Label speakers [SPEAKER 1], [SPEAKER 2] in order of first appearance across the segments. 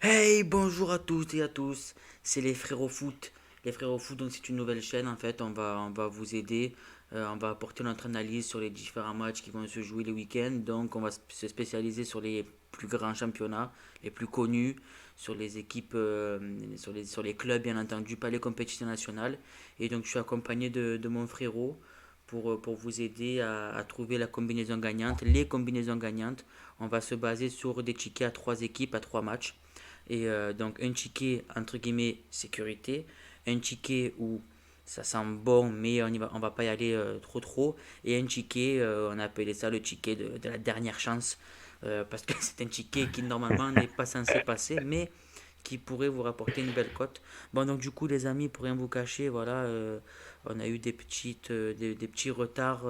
[SPEAKER 1] Hey, bonjour à toutes et à tous, c'est les Frérots Foot. Les Frérots Foot, donc c'est une nouvelle chaîne en fait, on va vous aider, on va apporter notre analyse sur les différents matchs qui vont se jouer les week-ends. Donc on va se spécialiser sur les plus grands championnats, les plus connus, sur les équipes, sur les clubs bien entendu, pas les compétitions nationales. Et donc je suis accompagné de mon frérot pour vous aider à trouver la combinaison gagnante, les combinaisons gagnantes. On va se baser sur des tickets à trois équipes, à trois matchs. Et donc un ticket entre guillemets sécurité, un ticket où ça sent bon mais on va pas y aller trop trop, et un ticket, on a appelé ça le ticket de la dernière chance, parce que c'est un ticket qui normalement n'est pas censé passer mais qui pourrait vous rapporter une belle cote. Bon, donc du coup les amis, pour rien vous cacher, voilà, on a eu des petits retards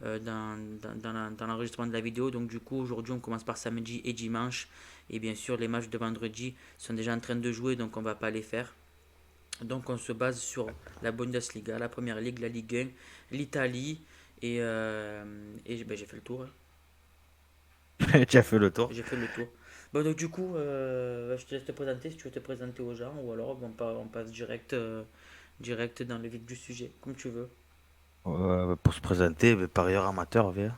[SPEAKER 1] dans l'enregistrement de la vidéo. Donc du coup aujourd'hui on commence par samedi et dimanche, et bien sûr les matchs de vendredi sont déjà en train de jouer, donc on va pas les faire. Donc on se base sur la Bundesliga, la Première Ligue, la Ligue 1, l'Italie, et ben, j'ai fait le tour, hein.
[SPEAKER 2] Tu as fait le tour.
[SPEAKER 1] J'ai fait le tour. Bon, donc du coup, je te laisse te présenter si tu veux te présenter aux gens, ou alors bon, on passe direct dans le vif du sujet, comme tu veux.
[SPEAKER 2] Pour se présenter, parieur amateur, voilà.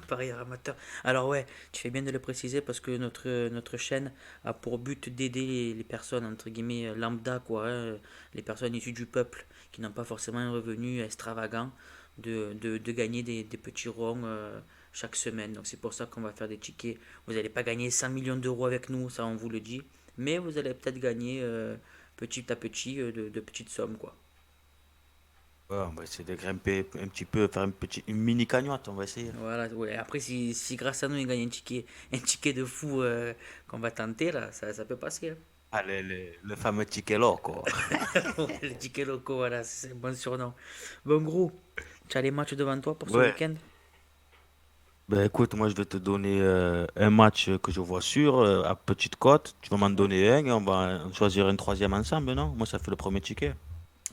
[SPEAKER 1] Parieur amateur. Alors ouais, tu fais bien de le préciser parce que notre chaîne a pour but d'aider les personnes, entre guillemets, lambda, quoi, hein, les personnes issues du peuple qui n'ont pas forcément un revenu extravagant, de gagner des petits ronds chaque semaine. Donc c'est pour ça qu'on va faire des tickets. Vous n'allez pas gagner 100 millions d'euros avec nous, ça on vous le dit, mais vous allez peut-être gagner petit à petit de petites sommes, quoi.
[SPEAKER 2] Ouais, on va essayer de grimper un petit peu, faire une mini cagnotte, on va essayer.
[SPEAKER 1] Voilà, ouais. Après, si grâce à nous, il gagne un ticket de fou qu'on va tenter, là, ça peut passer, hein.
[SPEAKER 2] Ah, le fameux ticket là, quoi.
[SPEAKER 1] Ouais, les tickets locaux, voilà, c'est un bon surnom. Bon, gros, tu as les matchs devant toi pour ce
[SPEAKER 2] Ouais.
[SPEAKER 1] week-end?
[SPEAKER 2] Ben écoute, moi je vais te donner un match que je vois sûr, à petite cote. Tu vas m'en
[SPEAKER 1] Ouais.
[SPEAKER 2] donner un et on va en choisir un troisième ensemble, non? Moi ça fait le premier ticket.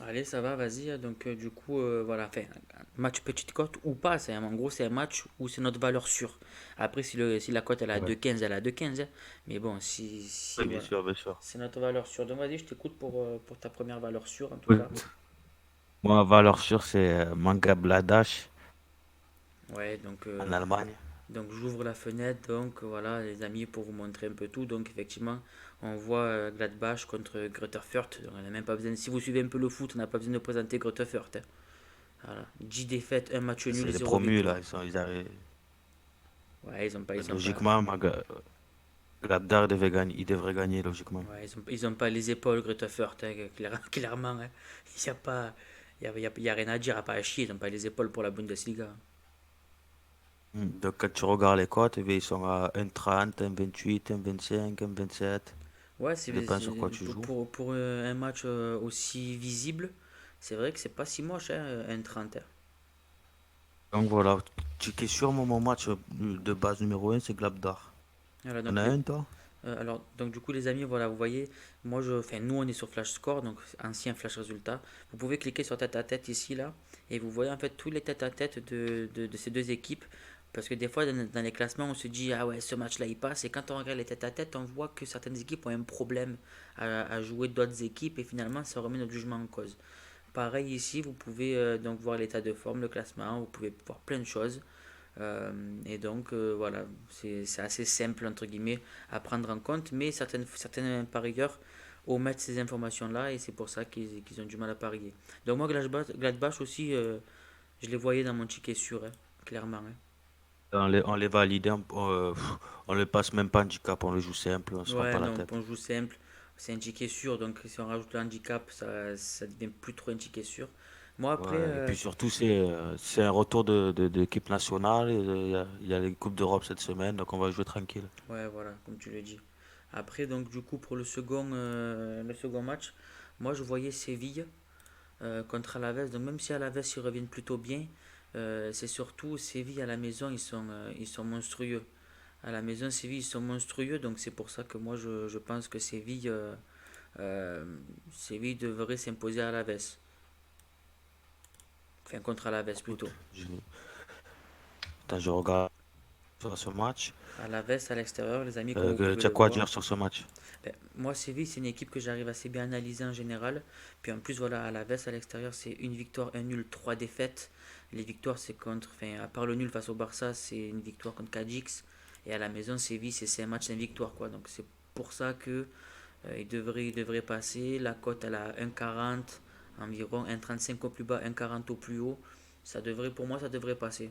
[SPEAKER 1] Allez, ça va, vas-y. Donc, du coup, voilà, enfin, match petite cote ou pas, en gros, c'est un match où c'est notre valeur sûre. Après, si la cote elle est à
[SPEAKER 2] Ouais.
[SPEAKER 1] 2,15, elle est à 2,15, hein. Mais bon,
[SPEAKER 2] Oui, bien
[SPEAKER 1] voilà,
[SPEAKER 2] sûr, bien sûr.
[SPEAKER 1] c'est notre valeur sûre. Donc, vas-y, je t'écoute pour ta première valeur sûre, en tout
[SPEAKER 2] Oui.
[SPEAKER 1] cas.
[SPEAKER 2] Moi, valeur sûre, c'est Manga Bladash
[SPEAKER 1] Ouais,
[SPEAKER 2] en Allemagne.
[SPEAKER 1] donc j'ouvre la fenêtre, donc voilà les amis, pour vous montrer un peu tout. Donc effectivement, on voit Gladbach contre Greuther Fürth. Donc, on a même pas besoin, si vous suivez un peu le foot, on n'a pas besoin de présenter Greuther Fürth, hein. Voilà. 10 défaites, un match nul,
[SPEAKER 2] C'est les
[SPEAKER 1] zéro
[SPEAKER 2] promus là,
[SPEAKER 1] victoire.
[SPEAKER 2] ils arrivent.
[SPEAKER 1] Ouais, ils ont pas,
[SPEAKER 2] Logiquement, Gladbach il devrait gagner, logiquement.
[SPEAKER 1] ouais, ils ont pas les épaules Greuther Fürth, hein, clairement, hein. Il y a pas, il y a rien à dire, à pas à chier. Ils ont pas les épaules pour la Bundesliga.
[SPEAKER 2] Donc, quand tu regardes les cotes, eh bien, ils sont à 1,30, 1,28, 1,25, 1,27.
[SPEAKER 1] Ouais,
[SPEAKER 2] Ça dépend sur quoi tu joues.
[SPEAKER 1] pour un match aussi visible, c'est vrai que c'est pas si moche, hein, un 30, hein.
[SPEAKER 2] Donc voilà, tu es sur mon match de base numéro un, c'est Gladbach.
[SPEAKER 1] Voilà,
[SPEAKER 2] On
[SPEAKER 1] donc,
[SPEAKER 2] a un, toi?
[SPEAKER 1] alors, donc du coup les amis, voilà, vous voyez, enfin nous on est sur Flash Score, donc ancien Flash Résultat. Vous pouvez cliquer sur tête à tête ici là, et vous voyez en fait tous les têtes à tête de ces deux équipes. Parce que des fois dans les classements on se dit ah ouais, ce match là il passe, et quand on regarde les têtes à tête on voit que certaines équipes ont un problème à jouer d'autres équipes, et finalement ça remet notre jugement en cause. Pareil ici, vous pouvez donc voir l'état de forme, le classement, vous pouvez voir plein de choses. Et donc voilà, c'est assez simple entre guillemets à prendre en compte, mais certains parieurs omettent ces informations-là, et c'est pour ça qu'ils ont du mal à parier. Donc moi, Gladbach aussi, je les voyais dans mon ticket sûr, hein, clairement, hein.
[SPEAKER 2] On les valide, on le passe même pas handicap, on le joue simple, on se prend
[SPEAKER 1] Ouais,
[SPEAKER 2] pas la
[SPEAKER 1] non,
[SPEAKER 2] tête.
[SPEAKER 1] on joue simple, c'est un ticket sûr, donc si on rajoute le handicap, ça devient plus trop un ticket sûr. Moi après,
[SPEAKER 2] Ouais, et puis surtout, c'est un retour d'équipe nationale. Il y a les Coupes d'Europe cette semaine, donc on va jouer tranquille.
[SPEAKER 1] ouais, voilà, comme tu le dis. Après, donc du coup, pour le second match, moi je voyais Séville contre Alaves. Donc même si Alaves ils reviennent plutôt bien, c'est surtout Séville à la maison, ils sont monstrueux. À la maison, Séville, ils sont monstrueux, donc c'est pour ça que moi je pense que euh, Séville devrait s'imposer à Alaves. Enfin, contre Alaves
[SPEAKER 2] Écoute,
[SPEAKER 1] plutôt.
[SPEAKER 2] attends, je regarde. sur ce match.
[SPEAKER 1] À la veste, à l'extérieur, les amis, comme vous pouvez
[SPEAKER 2] Tu as
[SPEAKER 1] le
[SPEAKER 2] quoi à
[SPEAKER 1] voir.
[SPEAKER 2] dire sur ce match?
[SPEAKER 1] Ben, moi, Séville, c'est une équipe que j'arrive assez bien à analyser en général. Puis en plus, voilà, à la veste, à l'extérieur, c'est une victoire, un nul, trois défaites. Les victoires, c'est contre, enfin, à part le nul face au Barça, c'est une victoire contre Cadix. Et à la maison, Séville, c'est un match, une victoire, quoi. Donc c'est pour ça que il devrait passer. La cote, elle a 1,40 environ, 1,35 au plus bas, 1,40 au plus haut. Pour moi, ça devrait passer.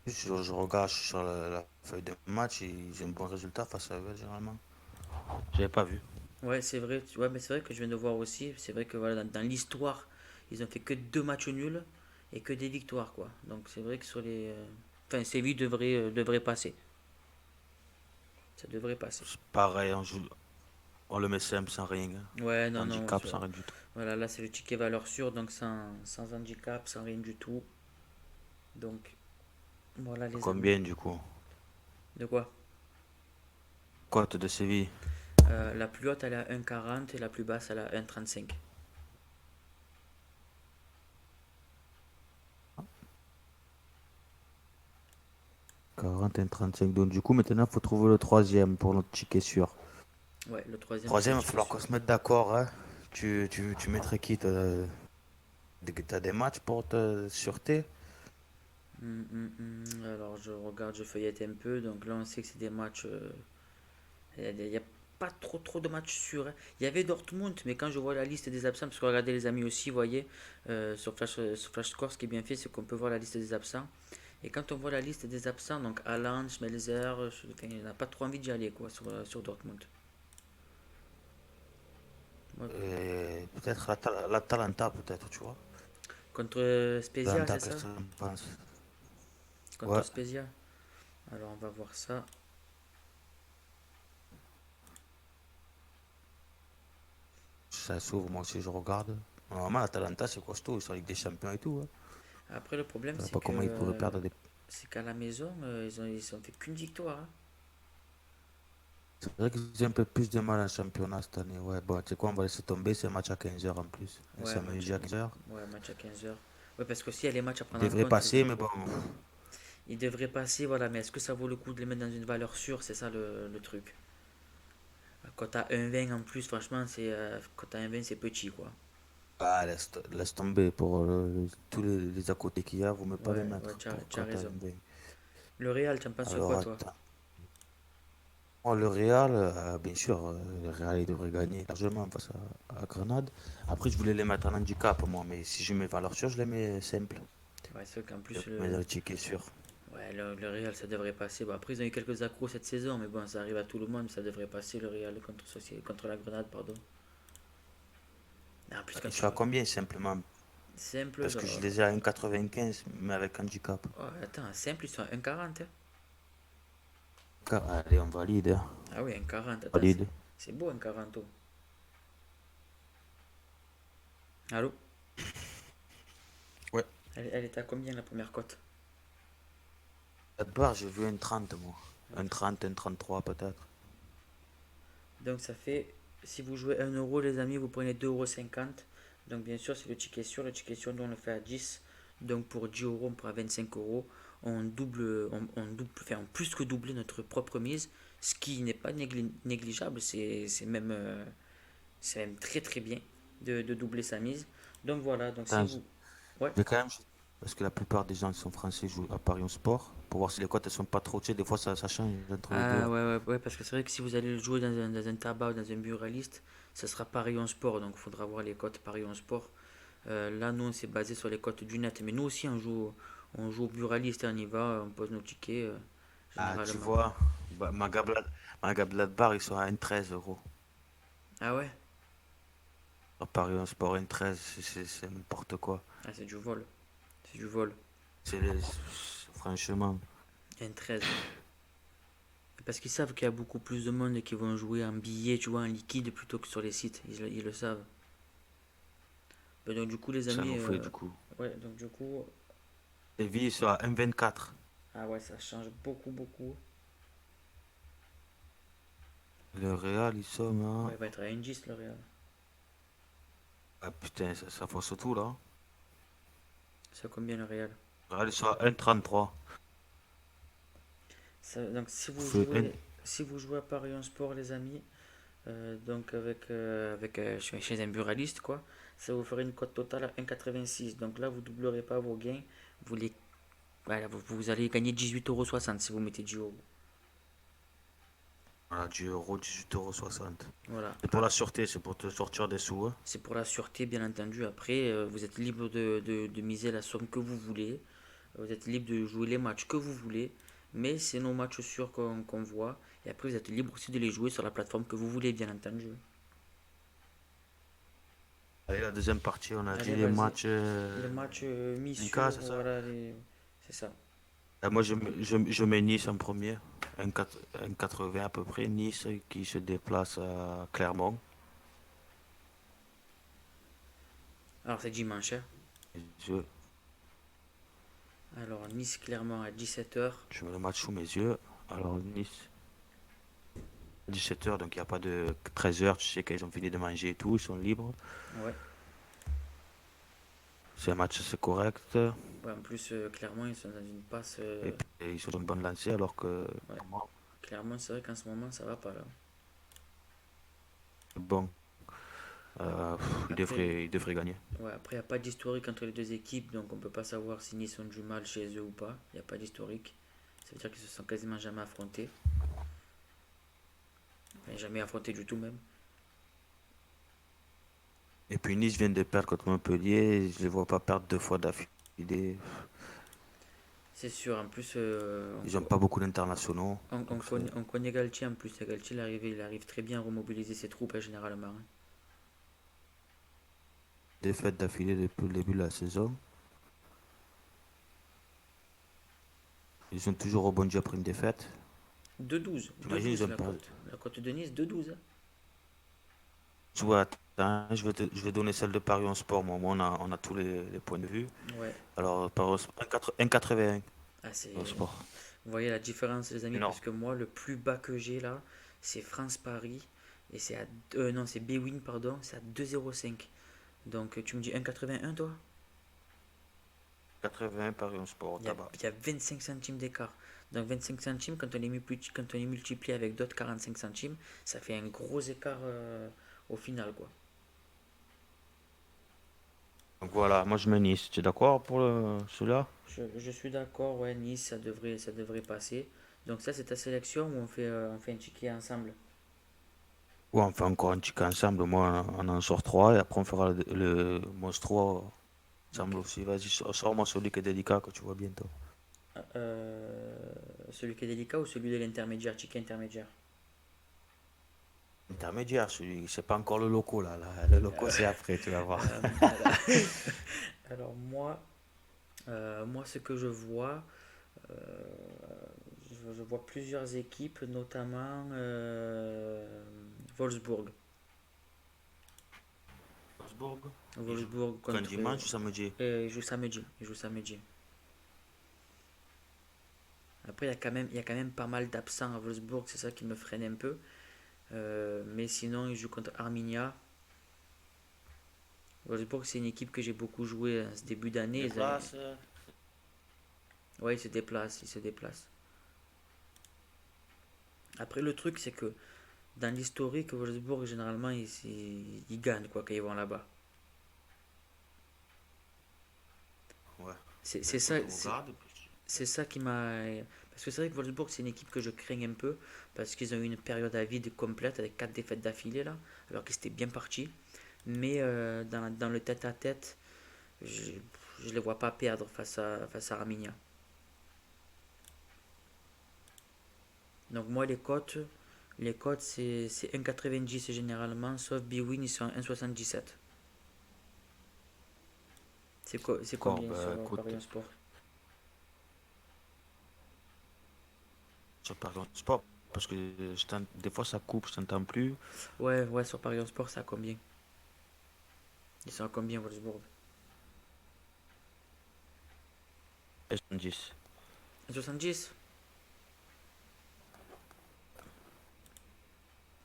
[SPEAKER 2] Je regarde sur la feuille de match, ils ont un bon résultat face à eux, généralement. J'avais pas vu.
[SPEAKER 1] Ouais, c'est vrai. Ouais, mais c'est vrai que je viens de voir aussi. C'est vrai que voilà, dans l'histoire, ils ont fait que deux matchs nuls et que des victoires, quoi. Donc c'est vrai que sur les, enfin, Séville devrait passer. Ça devrait passer.
[SPEAKER 2] C'est pareil, on le met simple sans rien, hein.
[SPEAKER 1] Ouais, non, non.
[SPEAKER 2] Handicap sans rien du tout.
[SPEAKER 1] Voilà, là c'est le ticket valeur sûre, donc sans handicap, sans rien du tout. Donc voilà
[SPEAKER 2] À
[SPEAKER 1] les amis.
[SPEAKER 2] combien du coup?
[SPEAKER 1] De quoi?
[SPEAKER 2] Cote de Séville.
[SPEAKER 1] La plus haute elle est à 1,40 et la plus basse elle est à 1,35.
[SPEAKER 2] 40 et 35. Donc du coup, maintenant, il faut trouver le troisième pour notre ticket sûr.
[SPEAKER 1] Ouais, le troisième pour le
[SPEAKER 2] Troisième, il va
[SPEAKER 1] ticket
[SPEAKER 2] falloir qu'on
[SPEAKER 1] sûr.
[SPEAKER 2] se mette d'accord, hein. Tu mettrais qui? T'as des matchs pour te sûreté?
[SPEAKER 1] Alors je regarde, je feuillette un peu. Donc là on sait que c'est des matchs. Il n'y a pas trop de matchs sûrs, hein. Il y avait Dortmund, mais quand je vois la liste des absents, parce que regardez les amis aussi, vous voyez, sur Flash Score, ce qui est bien fait, c'est qu'on peut voir la liste des absents. Et quand on voit la liste des absents, donc Haaland, Schmelzer, enfin, il n'a pas trop envie d'y aller quoi, sur Dortmund. Ouais.
[SPEAKER 2] Et peut-être l'Atalanta, peut-être, tu vois.
[SPEAKER 1] Contre Spezia,
[SPEAKER 2] L'Atalanta,
[SPEAKER 1] c'est ça?
[SPEAKER 2] qu'est-ce que tu en penses?
[SPEAKER 1] Contre
[SPEAKER 2] Ouais,
[SPEAKER 1] Spezia. Alors on va voir ça.
[SPEAKER 2] ça s'ouvre, moi aussi, je regarde. Normalement, l'Atalanta, c'est costaud, ils sont avec des champions et tout, hein.
[SPEAKER 1] Après le problème
[SPEAKER 2] Je sais
[SPEAKER 1] c'est
[SPEAKER 2] pas
[SPEAKER 1] que
[SPEAKER 2] comment ils pourraient perdre des.
[SPEAKER 1] c'est qu'à la maison, ils ont fait qu'une victoire, hein.
[SPEAKER 2] C'est vrai qu'ils ont un peu plus de mal en championnat cette année. Ouais, bon, tu sais quoi, on va laisser tomber, c'est un match à 15 heures en plus. Un
[SPEAKER 1] Ouais, match,
[SPEAKER 2] samedi à 15 heures.
[SPEAKER 1] ouais, match à 15 heures. Ouais, parce qu'aussi, il y a les matchs à
[SPEAKER 2] Il
[SPEAKER 1] prendre en
[SPEAKER 2] devrait
[SPEAKER 1] compte, les
[SPEAKER 2] passer,
[SPEAKER 1] amis.
[SPEAKER 2] mais bon.
[SPEAKER 1] Ils devraient passer, voilà, mais est-ce que ça vaut le coup de les mettre dans une valeur sûre? C'est ça le truc. Quand t'as 1,20 en plus, franchement, quand t'as 1,20, c'est petit, quoi.
[SPEAKER 2] Ah, laisse tomber pour tous les à côté qu'il y a, vous ne pouvez pas les
[SPEAKER 1] Ouais, ouais,
[SPEAKER 2] mettre pour
[SPEAKER 1] tu as
[SPEAKER 2] quand t'as
[SPEAKER 1] raison.
[SPEAKER 2] une bain.
[SPEAKER 1] Le Real, t'en penses
[SPEAKER 2] Alors
[SPEAKER 1] quoi, toi?
[SPEAKER 2] attends. Oh, le Real, bien sûr, le Real il devrait gagner largement face à Grenade. Après, je voulais les mettre en handicap, moi, mais si je mets valeur sûre, je les mets simple.
[SPEAKER 1] Ouais, c'est vrai qu'en
[SPEAKER 2] Je
[SPEAKER 1] plus,
[SPEAKER 2] mets le ticket sûr.
[SPEAKER 1] ouais, le Real, ça devrait passer. Bon, après, ils ont eu quelques accros cette saison, mais bon, ça arrive à tout le monde, ça devrait passer, le Real contre la Grenade, pardon. En plus,
[SPEAKER 2] Ils
[SPEAKER 1] quand tu
[SPEAKER 2] sont à
[SPEAKER 1] vois.
[SPEAKER 2] combien simplement?
[SPEAKER 1] Simple,
[SPEAKER 2] Parce que je les ai à 1,95, mais avec handicap.
[SPEAKER 1] oh, attends, simple, ils sont à 1,40, hein.
[SPEAKER 2] Allez, on valide, hein.
[SPEAKER 1] Ah oui, 1,40, attends, c'est
[SPEAKER 2] Valide.
[SPEAKER 1] c'est beau, 1,40. Oh. Allô?
[SPEAKER 2] Ouais.
[SPEAKER 1] Elle est à combien la première cote?
[SPEAKER 2] Cette barre, j'ai vu un 30 moi. Un 30, un 33 peut-être.
[SPEAKER 1] Donc ça fait, si vous jouez 1 euro les amis, vous prenez 2,50 €. Donc bien sûr c'est le ticket sûr nous on le fait à 10. Donc pour 10 euros on prend 25 euros. On double, enfin on plus que doubler notre propre mise. Ce qui n'est pas négligeable, c'est même très très bien de doubler sa mise. Donc voilà, donc si
[SPEAKER 2] Attends,
[SPEAKER 1] vous... Ouais.
[SPEAKER 2] je vais quand même. Parce que la plupart des gens qui sont français jouent à Paris en sport. Pour voir si les cotes elles sont pas trop. Tu sais, des fois ça change entre les deux.
[SPEAKER 1] Ah ouais, ouais, ouais, parce que c'est vrai que si vous allez le jouer dans un tabac ou dans un buraliste, ça sera Paris en sport, donc il faudra voir les cotes Paris en sport. Là, nous, on s'est basé sur les cotes du net. Mais nous aussi, on joue au buraliste, hein, on y va, on pose nos tickets,
[SPEAKER 2] Ah, tu
[SPEAKER 1] généralement.
[SPEAKER 2] vois, bah, ma bar, ils sont à 1,13 €.
[SPEAKER 1] Ah ouais?
[SPEAKER 2] À Paris en sport, 1,13, c'est n'importe quoi.
[SPEAKER 1] Ah, c'est du vol. C'est du vol.
[SPEAKER 2] C'est franchement.
[SPEAKER 1] N13. Parce qu'ils savent qu'il y a beaucoup plus de monde qui vont jouer en billets, tu vois, en liquide, plutôt que sur les sites. Ils le savent. Donc, du coup, les
[SPEAKER 2] Ça
[SPEAKER 1] amis,
[SPEAKER 2] nous fait du coup.
[SPEAKER 1] ouais, donc, du coup,
[SPEAKER 2] Les vies ils sont à 1,24.
[SPEAKER 1] ah ouais, ça change beaucoup, beaucoup.
[SPEAKER 2] Le Real, ils sont
[SPEAKER 1] Ouais,
[SPEAKER 2] à.
[SPEAKER 1] il va être à 1,10 le Real.
[SPEAKER 2] Ah putain, ça force tout là.
[SPEAKER 1] C'est à combien le Real?
[SPEAKER 2] Le Real, ils sont à 1,33.
[SPEAKER 1] Donc
[SPEAKER 2] Fait
[SPEAKER 1] si vous jouez à Paris en Sport, les amis, donc chez un buraliste, quoi, ça vous ferait une cote totale à 1,86. Donc là, vous doublerez pas vos gains. Vous, les, voilà, vous allez gagner 18,60 € si vous mettez 10 euros.
[SPEAKER 2] voilà, 10 euros, 18,60 €.
[SPEAKER 1] Voilà.
[SPEAKER 2] C'est pour
[SPEAKER 1] Ah,
[SPEAKER 2] la sûreté, c'est pour te sortir des sous, hein.
[SPEAKER 1] c'est pour la sûreté, bien entendu. Après, vous êtes libre de miser la somme que vous voulez. Vous êtes libre de jouer les matchs que vous voulez. Mais c'est nos matchs sûrs qu'on voit. Et après, vous êtes libre aussi de les jouer sur la plateforme que vous voulez, bien entendu.
[SPEAKER 2] Allez, la deuxième partie, on a dit
[SPEAKER 1] Allez,
[SPEAKER 2] les
[SPEAKER 1] vas-y.
[SPEAKER 2] matchs
[SPEAKER 1] Les matchs mis
[SPEAKER 2] Nika,
[SPEAKER 1] sur,
[SPEAKER 2] c'est ça?
[SPEAKER 1] voilà, c'est ça.
[SPEAKER 2] Moi, je mets Nice en premier, un 80 à peu près. Nice qui se déplace à Clermont.
[SPEAKER 1] Alors, c'est dimanche, hein.
[SPEAKER 2] Je,
[SPEAKER 1] Alors, Nice clairement à 17 h.
[SPEAKER 2] je mets le match sous mes yeux. Alors, Nice, 17 h, donc il n'y a pas de 13 h. Tu sais qu'ils ont fini de manger et tout, ils sont libres.
[SPEAKER 1] Ouais.
[SPEAKER 2] C'est un match assez correct.
[SPEAKER 1] Ouais, en plus, clairement, ils sont dans une passe.
[SPEAKER 2] Et puis, ils sont dans une bonne lancée, alors que
[SPEAKER 1] Ouais. Clairement, c'est vrai qu'en ce moment, ça va pas là.
[SPEAKER 2] bon,
[SPEAKER 1] Après,
[SPEAKER 2] ils devraient gagner.
[SPEAKER 1] ouais, après, il n'y a pas d'historique entre les deux équipes, donc on peut pas savoir si Nice ont du mal chez eux ou pas. Il n'y a pas d'historique. Ça veut dire qu'ils se sont quasiment jamais affrontés. Enfin, jamais affrontés du tout, même.
[SPEAKER 2] Et puis Nice vient de perdre contre Montpellier. Je ne les vois pas perdre deux fois d'affilée.
[SPEAKER 1] C'est sûr, en plus,
[SPEAKER 2] Ils n'ont pas beaucoup d'internationaux. Donc c'est
[SPEAKER 1] on connaît Galtier en plus. Et Galtier, il arrive très bien à remobiliser ses troupes, hein, généralement, hein.
[SPEAKER 2] défaite d'affilée depuis le début de la saison. Ils ont toujours rebondi après une défaite.
[SPEAKER 1] 2-12.
[SPEAKER 2] J'imagine ils
[SPEAKER 1] 2-12
[SPEAKER 2] ont
[SPEAKER 1] la
[SPEAKER 2] perdu.
[SPEAKER 1] cote. La cote de Nice, 2-12, hein.
[SPEAKER 2] Tu vois, attends, je vais donner celle de Paris en sport. Moi, on a tous les points de vue.
[SPEAKER 1] Ouais.
[SPEAKER 2] Alors, Paris, 1,81
[SPEAKER 1] Ah, c'est...
[SPEAKER 2] au sport.
[SPEAKER 1] Vous voyez la différence, les amis, parce
[SPEAKER 2] Énorme.
[SPEAKER 1] que moi, le plus bas que j'ai là, c'est France-Paris. Et c'est à... non, c'est Bwin, pardon, c'est à 2,05. Donc, tu me dis 1,81, toi?
[SPEAKER 2] 81 Paris en sport au tabac.
[SPEAKER 1] Il y a 25 centimes d'écart. Donc, 25 centimes, quand on les multiplie avec d'autres 45 centimes, ça fait un gros écart au final, quoi.
[SPEAKER 2] Donc voilà, moi je mets Nice. Tu es d'accord pour celui-là?
[SPEAKER 1] Je suis d'accord, ouais, Nice, ça devrait passer. Donc, ça, c'est ta sélection ou on fait un ticket ensemble?
[SPEAKER 2] Ouais, on fait encore un ticket ensemble. Moi, on en sort trois et après on fera le monstre 3
[SPEAKER 1] Ok.
[SPEAKER 2] ensemble aussi. Vas-y, sors-moi celui qui est délicat que tu vois bientôt.
[SPEAKER 1] Celui qui est délicat ou celui de l'intermédiaire, ticket intermédiaire?
[SPEAKER 2] Intermédiaire, celui, c'est pas encore le loco là. Le loco c'est après, tu vas voir.
[SPEAKER 1] Alors, alors moi, ce que je vois, euh, je vois plusieurs équipes, notamment Wolfsburg.
[SPEAKER 2] Strasbourg,
[SPEAKER 1] Wolfsburg
[SPEAKER 2] quand
[SPEAKER 1] contre.
[SPEAKER 2] dimanche ou samedi?
[SPEAKER 1] Il joue samedi. Il joue samedi. Après, il y a quand même pas mal d'absents à Wolfsburg, c'est ça qui me freine un peu. Mais sinon, il joue contre Arminia. Wolfsburg, c'est une équipe que j'ai beaucoup joué en ce début d'année.
[SPEAKER 2] Les places,
[SPEAKER 1] Ouais, il se déplace, il se déplace. Après, le truc, c'est que dans l'historique, Wolfsburg, généralement, ils gagnent quoi, quand ils vont là-bas.
[SPEAKER 2] ouais.
[SPEAKER 1] C'est
[SPEAKER 2] Ben,
[SPEAKER 1] c'est ça,
[SPEAKER 2] écoute, on regarde.
[SPEAKER 1] c'est ça qui m'a. Parce que c'est vrai que Wolfsburg, c'est une équipe que je crains un peu, parce qu'ils ont eu une période à vide complète avec 4 défaites d'affilée, là, alors qu'ils étaient bien partis. Mais dans le tête-à-tête, je ne les vois pas perdre face à Arminia. Donc moi, les cotes c'est 1,90 généralement, sauf Bwin, ils sont à 1,77. C'est
[SPEAKER 2] D'accord,
[SPEAKER 1] combien sur
[SPEAKER 2] ben écoute,
[SPEAKER 1] Paris Sport?
[SPEAKER 2] sur par exemple, sport, parce que des fois ça coupe, je t'entends plus.
[SPEAKER 1] Ouais, ouais, sur Paris Sport, c'est à combien? Ils sont à combien, Wolfsburg?
[SPEAKER 2] 10.
[SPEAKER 1] 1,70.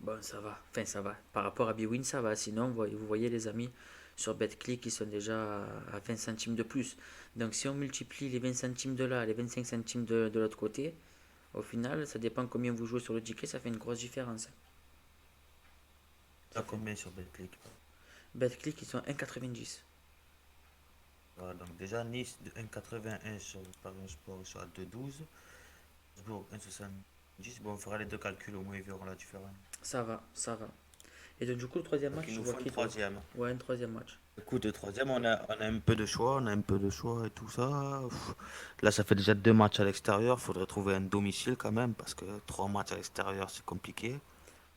[SPEAKER 1] Bon, ça va. Enfin, ça va. Par rapport à Bwin, ça va. Sinon, vous voyez, les amis, sur BetClick, ils sont déjà à 20 centimes de plus. Donc, si on multiplie les 20 centimes de là, les 25 centimes de l'autre côté, Au final, ça dépend combien vous jouez sur le ticket, ça fait une grosse différence. Ça
[SPEAKER 2] T'as
[SPEAKER 1] fait.
[SPEAKER 2] combien sur Betclic?
[SPEAKER 1] BetClick, ils sont 1,90.
[SPEAKER 2] Voilà, donc déjà Nice de 1,81 sur le Paris Sport, ils sont à 2,12. Strasbourg 1,70. Bon, on fera les deux calculs, au moins ils verront la différence.
[SPEAKER 1] Ça va, ça va. Et donc, du coup, le troisième
[SPEAKER 2] Donc
[SPEAKER 1] match,
[SPEAKER 2] il
[SPEAKER 1] tu
[SPEAKER 2] nous
[SPEAKER 1] vois
[SPEAKER 2] faut une
[SPEAKER 1] qui, toi?
[SPEAKER 2] troisième.
[SPEAKER 1] Ouais, un troisième match.
[SPEAKER 2] Écoute, le troisième, on a un peu de choix, on a un peu de choix et tout ça. Pff, là, ça fait déjà deux matchs à l'extérieur, faudrait trouver un domicile quand même, parce que trois matchs à l'extérieur, c'est compliqué.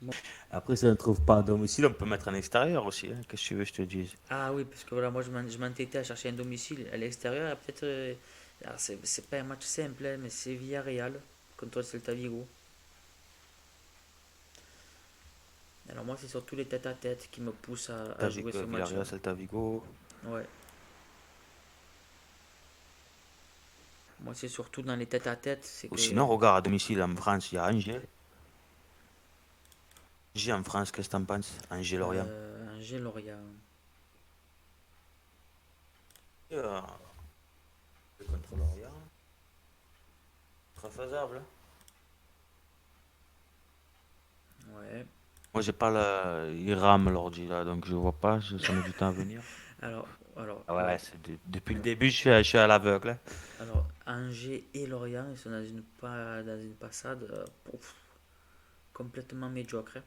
[SPEAKER 1] Bon.
[SPEAKER 2] Après, si on ne trouve pas un domicile, on peut mettre un extérieur aussi, hein. Qu'est-ce que tu veux que je te dise?
[SPEAKER 1] Ah oui, parce que voilà, moi, je m'entêtais à chercher un domicile à l'extérieur. Peut-être. Alors, c'est pas un match simple, hein, mais c'est Villarreal contre le Celta Vigo. Alors, moi, c'est surtout les tête-à-tête qui me poussent à
[SPEAKER 2] Celta
[SPEAKER 1] jouer
[SPEAKER 2] Vigo,
[SPEAKER 1] ce match-là.
[SPEAKER 2] Villarreal, Celta Vigo.
[SPEAKER 1] Ouais. Moi, c'est surtout dans les tête-à-tête, c'est
[SPEAKER 2] Ou
[SPEAKER 1] que.
[SPEAKER 2] sinon, regarde, à domicile en France, il y a Angers. Angers en France, qu'est-ce que t'en penses? Angers-Lorient.
[SPEAKER 1] Angers-Lorient.
[SPEAKER 2] Euh, Contre Lorient, très faisable, hein.
[SPEAKER 1] Ouais.
[SPEAKER 2] Moi, j'ai pas la... Il rame l'ordi là, donc je vois pas, ça met du temps à venir.
[SPEAKER 1] Alors, alors,
[SPEAKER 2] Ah ouais,
[SPEAKER 1] ouais.
[SPEAKER 2] ouais, depuis le début, je suis à l'aveugle, hein.
[SPEAKER 1] Alors, Angers et Lorient, ils sont dans une passade complètement médiocre, hein.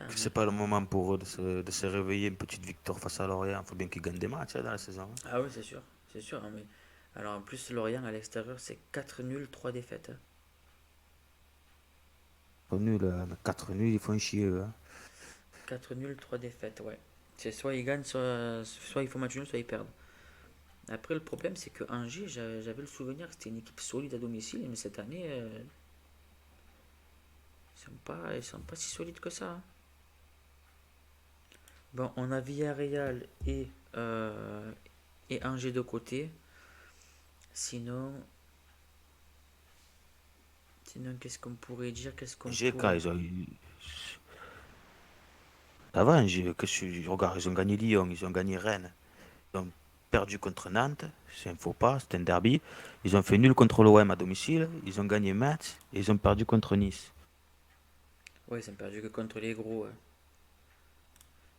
[SPEAKER 1] Ah,
[SPEAKER 2] C'est pas le moment pour eux de se réveiller une petite victoire face à Lorient. Faut bien qu'ils gagnent des matchs hein, dans la saison, hein.
[SPEAKER 1] ah oui, c'est sûr, hein, mais alors en plus Lorient à l'extérieur c'est 4 nuls, 3 défaites, hein.
[SPEAKER 2] Ils sont nuls, mais 4 nuls, ils font chier, eux, hein.
[SPEAKER 1] 4 nuls, 3 défaites, ouais. C'est soit ils gagnent, soit ils font match nul, soit ils perdent. Après le problème c'est que Angers, j'avais le souvenir que c'était une équipe solide à domicile, mais cette année ils sont pas si solides que ça, hein. Bon, on a Villarreal et Angers de côté. Sinon, sinon qu'est-ce qu'on pourrait dire, qu'est-ce qu'on
[SPEAKER 2] GK,
[SPEAKER 1] pourrait.
[SPEAKER 2] ça va, regarde, ils ont gagné Lyon, ils ont gagné Rennes, ils ont perdu contre Nantes, c'est un faux pas, c'est un derby. Ils ont fait nul contre l'OM à domicile, ils ont gagné Metz et ils ont perdu contre Nice.
[SPEAKER 1] Ouais, ils ont perdu que contre les gros, hein.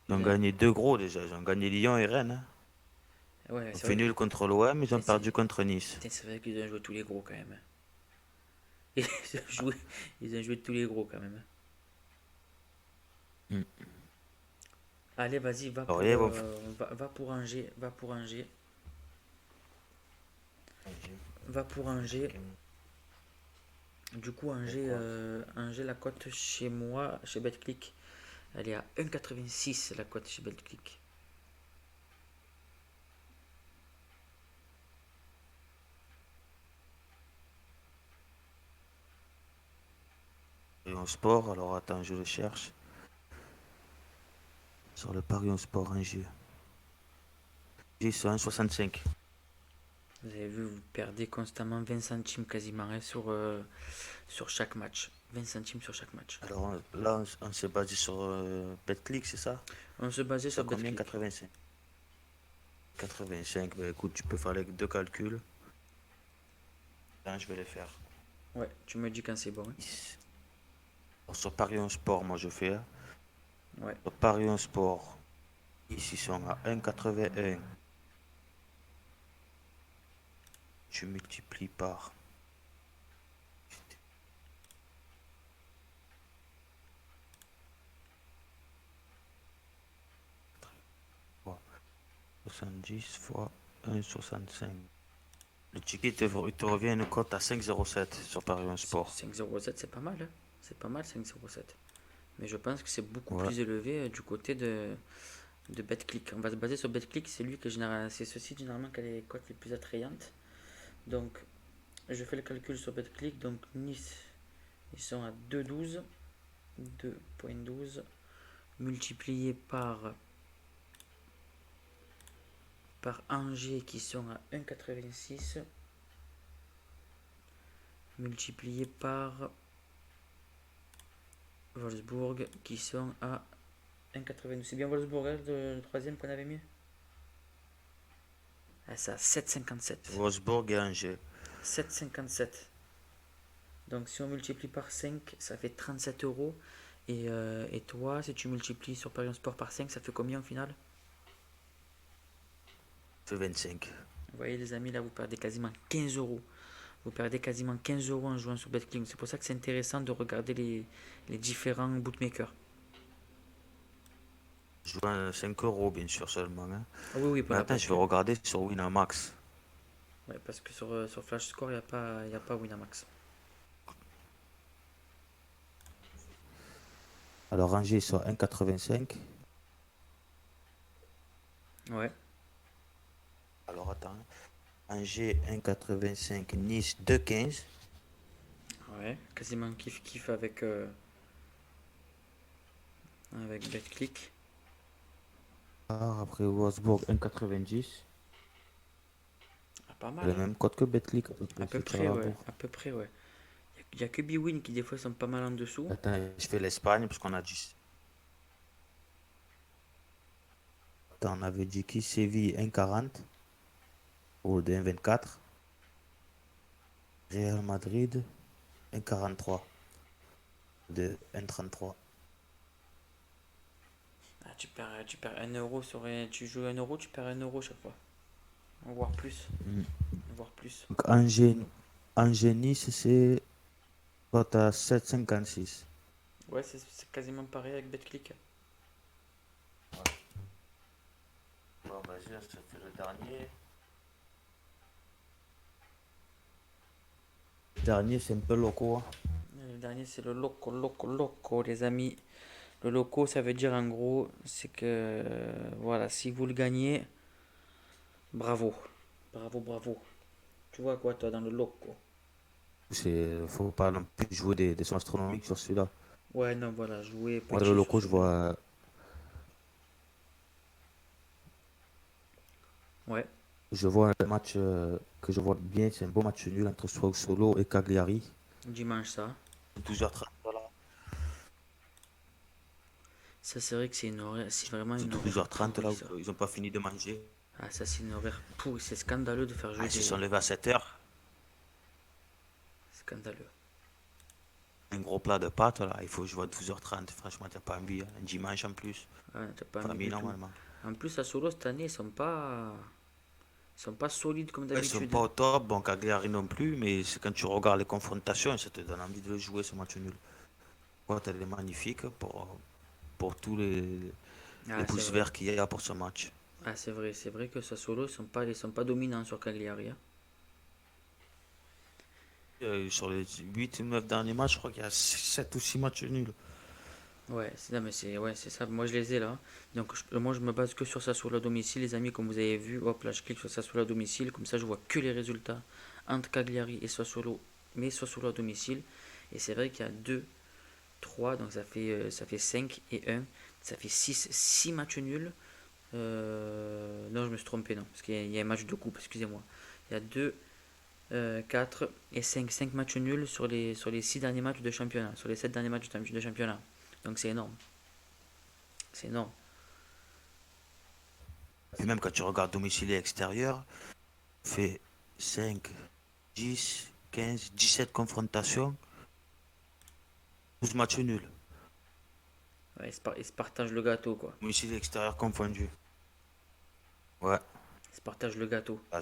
[SPEAKER 2] Ils ont
[SPEAKER 1] Ils ont-
[SPEAKER 2] gagné deux gros déjà, ils ont gagné Lyon et Rennes, hein.
[SPEAKER 1] Ouais,
[SPEAKER 2] Ils ont
[SPEAKER 1] c'est
[SPEAKER 2] fait
[SPEAKER 1] vrai que.
[SPEAKER 2] nul contre l'OM, ils ont
[SPEAKER 1] Putain,
[SPEAKER 2] perdu contre Nice.
[SPEAKER 1] c'est vrai qu'ils ont joué tous les gros quand même, hein. Ils ont joué, ils ont joué tous les gros quand même, hein.
[SPEAKER 2] Mm.
[SPEAKER 1] Allez, vas-y,
[SPEAKER 2] Laurier, bon.
[SPEAKER 1] va pour Angers, va pour Angers, va pour Angers.
[SPEAKER 2] Ok.
[SPEAKER 1] Du coup,
[SPEAKER 2] Pourquoi?
[SPEAKER 1] Angers, la cote chez moi, chez BetClick, elle est à 1,86 la cote chez BetClick.
[SPEAKER 2] Et en sport, alors attends, je le cherche. Sur le Paris en sport Angers. Angers, c'est 1,65.
[SPEAKER 1] Vous avez vu, vous perdez constamment 20 centimes quasiment, hein, sur chaque match. 20 centimes sur chaque match.
[SPEAKER 2] Alors là, on s'est basé sur BetClick, c'est ça?
[SPEAKER 1] On se basait
[SPEAKER 2] C'est
[SPEAKER 1] sur
[SPEAKER 2] à combien?
[SPEAKER 1] BetClick.
[SPEAKER 2] 85. 85, bah écoute, tu peux faire les deux calculs. Là, je vais les faire.
[SPEAKER 1] Ouais, tu me dis quand c'est bon, hein.
[SPEAKER 2] Alors, sur Paris en sport, moi je fais, hein.
[SPEAKER 1] Ouais.
[SPEAKER 2] Sur Paris en sport, ici ils sont à 1,81. Tu multiplies par 70 fois 1,65. Le ticket il te revient une cote à 5,07 sur Paris en sport.
[SPEAKER 1] 5,07 c'est pas mal, hein. C'est pas mal 5,07. Mais je pense que c'est beaucoup
[SPEAKER 2] Ouais.
[SPEAKER 1] plus élevé du côté de BetClick. On va se baser sur BetClick, c'est ce site généralement qui a les cotes les plus attrayantes. Donc, je fais le calcul sur BetClick. Donc, Nice, ils sont à 2,12 multiplié par Angers qui sont à 1,86 multiplié par Wolfsburg qui sont à 1,92. C'est bien Wolfsburg, hein, le troisième qu'on avait mis. Ah, c'est à 7,57.
[SPEAKER 2] Wolfsburg et Angers.
[SPEAKER 1] 7,57. Donc si on multiplie par 5, ça fait 37 euros. Et toi, si tu multiplies sur Paris Sport par 5, ça fait combien au final?
[SPEAKER 2] C'est 25.
[SPEAKER 1] Vous voyez les amis, là vous perdez quasiment 15 euros. Vous perdez quasiment 15 euros en jouant sur BetClick. C'est pour ça que c'est intéressant de regarder les différents bookmakers.
[SPEAKER 2] Je joue à 5 euros, bien sûr, seulement, hein.
[SPEAKER 1] Ah oui, oui, voilà,
[SPEAKER 2] Maintenant,
[SPEAKER 1] parce
[SPEAKER 2] je vais
[SPEAKER 1] que,
[SPEAKER 2] regarder sur Winamax.
[SPEAKER 1] ouais, parce que sur Flash Score, il y a pas Winamax.
[SPEAKER 2] Alors, Angers sur 1,85.
[SPEAKER 1] Ouais,
[SPEAKER 2] Alors, attends. Angers 1,85. Nice 2,15.
[SPEAKER 1] ouais, quasiment kiff-kiff avec BetClick.
[SPEAKER 2] Après, Wolfsburg 1,90.
[SPEAKER 1] Ah, pas
[SPEAKER 2] C'est
[SPEAKER 1] mal,
[SPEAKER 2] le
[SPEAKER 1] hein.
[SPEAKER 2] même code que Betclic, à peu
[SPEAKER 1] À
[SPEAKER 2] près.
[SPEAKER 1] peu
[SPEAKER 2] C'est ça
[SPEAKER 1] près,
[SPEAKER 2] la
[SPEAKER 1] ouais,
[SPEAKER 2] bourre.
[SPEAKER 1] à peu près, ouais. Il y a que Bwin qui des fois sont pas mal en dessous.
[SPEAKER 2] Attends, je fais l'Espagne, parce qu'on a dit. Attends, on avait dit qui? Séville 1,40. Ou de 1,24. Real Madrid 1,43. De 1,33.
[SPEAKER 1] Ah, tu perds 1 euro tu joues 1 euro, tu perds 1 euro chaque fois. Voire plus,
[SPEAKER 2] Mm.
[SPEAKER 1] voire plus.
[SPEAKER 2] Donc, Angers Nice, c'est cote à 7,56.
[SPEAKER 1] Ouais, c'est quasiment pareil avec BetClick.
[SPEAKER 2] Bon, vas-y, ça fait le dernier. Le dernier, c'est un peu loco, hein.
[SPEAKER 1] Le dernier, c'est le loco, loco, loco, les amis. Le loco, ça veut dire en gros, c'est que, voilà, si vous le gagnez, bravo. Bravo, bravo. Tu vois quoi, toi, dans le loco?
[SPEAKER 2] Faut pas non plus jouer des sommes astronomiques sur celui-là.
[SPEAKER 1] Ouais, non, voilà, jouer
[SPEAKER 2] Moi, dans le
[SPEAKER 1] petit sur
[SPEAKER 2] loco, je
[SPEAKER 1] celui-là.
[SPEAKER 2] vois,
[SPEAKER 1] Ouais,
[SPEAKER 2] je vois un match que je vois bien. C'est un beau match nul entre Solo et Cagliari.
[SPEAKER 1] dimanche, ça.
[SPEAKER 2] 12h30. Voilà.
[SPEAKER 1] Ça, c'est vrai que c'est vraiment
[SPEAKER 2] C'est
[SPEAKER 1] une horaire
[SPEAKER 2] 12h30
[SPEAKER 1] pourrie,
[SPEAKER 2] là,
[SPEAKER 1] ça.
[SPEAKER 2] ils ont pas fini de manger.
[SPEAKER 1] Ah, ça, c'est une horaire pourrie. C'est scandaleux de faire
[SPEAKER 2] Ah,
[SPEAKER 1] jouer
[SPEAKER 2] ils se sont
[SPEAKER 1] des.
[SPEAKER 2] levés à 7h.
[SPEAKER 1] Scandaleux.
[SPEAKER 2] Un gros plat de pâtes là, il faut jouer à 12h30. Franchement, t'as pas envie, hein. Un dimanche en plus.
[SPEAKER 1] Ah, t'as pas envie
[SPEAKER 2] Famille
[SPEAKER 1] du tout.
[SPEAKER 2] normalement.
[SPEAKER 1] En plus, à Solo, cette année, ils sont pas solides comme
[SPEAKER 2] Ils sont
[SPEAKER 1] d'habitude,
[SPEAKER 2] pas
[SPEAKER 1] hein.
[SPEAKER 2] au top, bon, Cagliari non plus, mais c'est quand tu regardes les confrontations, ça te donne envie de le jouer ce match nul. Ouais, t'as des magnifiques pour tous les
[SPEAKER 1] Ah, c'est
[SPEAKER 2] pouces
[SPEAKER 1] vrai.
[SPEAKER 2] verts qu'il y a pour ce match.
[SPEAKER 1] Ah, c'est vrai. C'est vrai que Sassuolo, ils sont pas dominants sur Cagliari, hein.
[SPEAKER 2] Sur les 8 ou 9 derniers matchs, je crois qu'il y a 7 ou 6 matchs nuls.
[SPEAKER 1] Ouais, non, mais ouais, c'est ça. Moi, je les ai là. Donc, moi, je me base que sur Sassuolo à domicile, les amis, comme vous avez vu. Hop, là, je clique sur Sassuolo à domicile. Comme ça, je vois que les résultats entre Cagliari et Sassuolo, mais Sassuolo à domicile. Et c'est vrai qu'il y a 2, 3, donc ça fait 5 et un. Ça fait 6 matchs nuls. Non, je me suis trompé, non, parce qu'il y a un match de coupe, excusez-moi. Il y a 2, 4 et 5 matchs nuls sur les 6 derniers matchs de championnat, sur les 7 derniers matchs de championnat. Donc c'est énorme. C'est énorme.
[SPEAKER 2] Et même quand tu regardes domicile et extérieur, fait 5, 10, 15, 17 confrontations, 12 matchs nuls.
[SPEAKER 1] Ouais, ils se partagent le gâteau, quoi.
[SPEAKER 2] Domicile et extérieur confondus. Ouais,
[SPEAKER 1] Ils se partagent le gâteau.
[SPEAKER 2] là,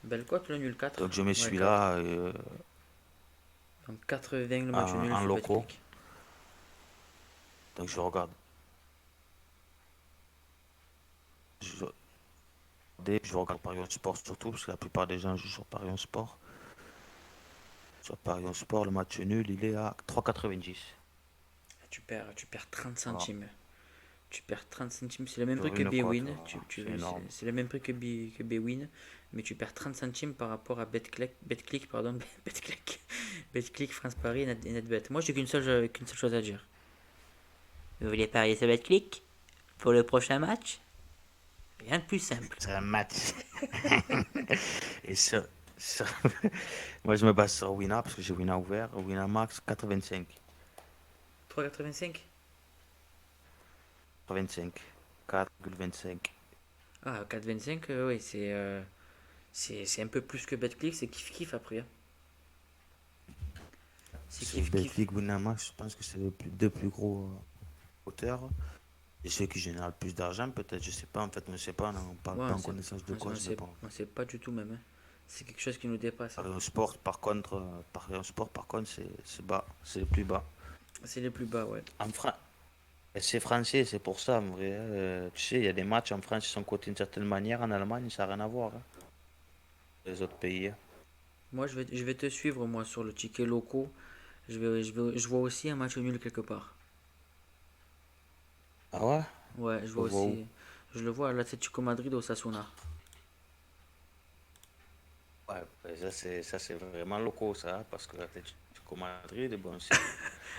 [SPEAKER 1] Belle cote, le nul 4.
[SPEAKER 2] donc je me
[SPEAKER 1] Ouais,
[SPEAKER 2] suis
[SPEAKER 1] 4.
[SPEAKER 2] là
[SPEAKER 1] Donc 4,20 le match nul
[SPEAKER 2] en
[SPEAKER 1] sur
[SPEAKER 2] locaux.
[SPEAKER 1] Betclic.
[SPEAKER 2] Donc je regarde. Je, je regarde Parion Sport surtout, parce que la plupart des gens jouent sur Parion Sport. Sur Parion Sport, le match nul, il est à 3,90.
[SPEAKER 1] Tu perds 30
[SPEAKER 2] Voilà.
[SPEAKER 1] centimes. Tu perds 30 centimes. C'est le même prix
[SPEAKER 2] Sur
[SPEAKER 1] que
[SPEAKER 2] une cote,
[SPEAKER 1] Bwin.
[SPEAKER 2] voilà. C'est
[SPEAKER 1] C'est
[SPEAKER 2] énorme.
[SPEAKER 1] c'est le même prix que Bwin. Mais tu perds 30 centimes par rapport à BetClick, pardon. BetClick. BetClick, France Paris et NetBet. Moi, j'ai qu'une seule chose à dire. Vous voulez parier sur BetClick pour le prochain match? Rien de plus simple.
[SPEAKER 2] C'est un match. Et sur- moi, je me base sur Wina, parce que j'ai Wina ouvert. Winamax 85.
[SPEAKER 1] 3,85.
[SPEAKER 2] 25. 4,25.
[SPEAKER 1] Ah, 4,25, oui, c'est un peu plus que BetClick, c'est kiff-kiff après, hein. C'est
[SPEAKER 2] C'est
[SPEAKER 1] kiff-kiff.
[SPEAKER 2] Betclic, Winamax, je pense que c'est les deux plus gros auteurs. Et ceux qui génèrent le plus d'argent, peut-être, je sais pas, en fait, on ne sait pas, on n'a pas,
[SPEAKER 1] Ouais,
[SPEAKER 2] pas en connaissance de
[SPEAKER 1] on
[SPEAKER 2] cause, mais
[SPEAKER 1] sait,
[SPEAKER 2] bon.
[SPEAKER 1] on sait pas du tout même, hein. C'est quelque chose qui nous dépasse, hein.
[SPEAKER 2] Paris au sport, par contre, c'est bas, c'est le plus bas.
[SPEAKER 1] C'est les plus bas, ouais.
[SPEAKER 2] En France, c'est français, c'est pour ça, en vrai, hein. Tu sais, il y a des matchs en France qui sont cotés d'une certaine manière, en Allemagne, ça n'a rien à voir, hein, les autres pays, hein.
[SPEAKER 1] Moi, je vais te suivre, moi, sur le ticket locaux. Je vois aussi un match nul quelque part.
[SPEAKER 2] Ah ouais?
[SPEAKER 1] Ouais, je
[SPEAKER 2] On
[SPEAKER 1] vois
[SPEAKER 2] le voit où?
[SPEAKER 1] aussi. Je le vois à l'Atlético Madrid au Osasuna.
[SPEAKER 2] Ouais, ouais, ça c'est vraiment locaux, ça, hein, parce que l'Atlético Madrid, bon,